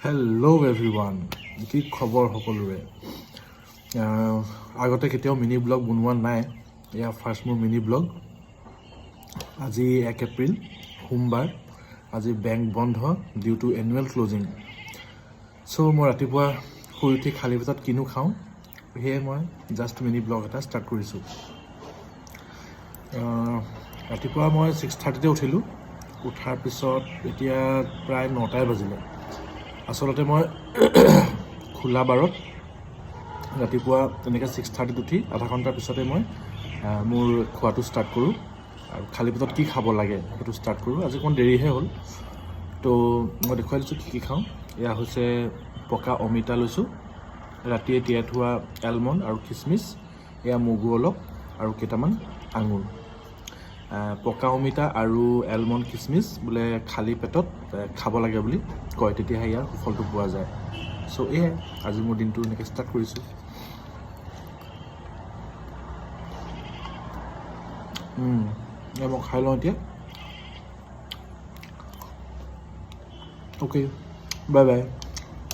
Hello' everyone, কি খবৰ সকলোৰে। আগতে কেতিয়াও মিনি ব্লগ বনোৱা নাই, এয়া ফাৰ্ষ্ট মোৰ মিনি ব্লগ। আজি 1 এপ্ৰিল সোমবাৰ, আজি বেংক বন্ধ ডিউ টু এনুৱেল ক্লজিং। চ' মই ৰাতিপুৱা শুই উঠি খালী পেটত কিনো খাওঁ, সেয়ে মই জাষ্ট মিনি ব্লগ এটা ষ্টাৰ্ট কৰিছোঁ। ৰাতিপুৱা মই 6:30তে উঠিলোঁ। উঠাৰ পিছত এতিয়া প্ৰায় 9টাই বাজিলে। আচলতে মই খোলা বাৰত ৰাতিপুৱা তেনেকৈ 6:30ত উঠি আধা ঘণ্টাৰ পিছতে মই মোৰ খোৱাটো ষ্টাৰ্ট কৰোঁ, আৰু খালী পেটত কি খাব লাগে সেইটো ষ্টাৰ্ট কৰোঁ। আজি অকণমান দেৰিহে হ'ল, তো মই দেখুৱাই দিছোঁ কি খাওঁ। এয়া হৈছে পকা অমিতা লৈছোঁ, ৰাতিয়ে তিয়াই থোৱা এলমণ্ড আৰু খিচমিচ, এয়া মগু অলপ আৰু কেইটামান আঙুৰ। পকা অমিতা আৰু এলমণ্ড খিচমিচ বোলে খালী পেটত খাব লাগে বুলি কয়, তেতিয়াহে ইয়াৰ সুফলটো পোৱা যায়। চ' এয়াই আজি মোৰ দিনটো এনেকৈ ষ্টাৰ্ট কৰিছোঁ। মই খাই লওঁ এতিয়া। Okay, bye bye.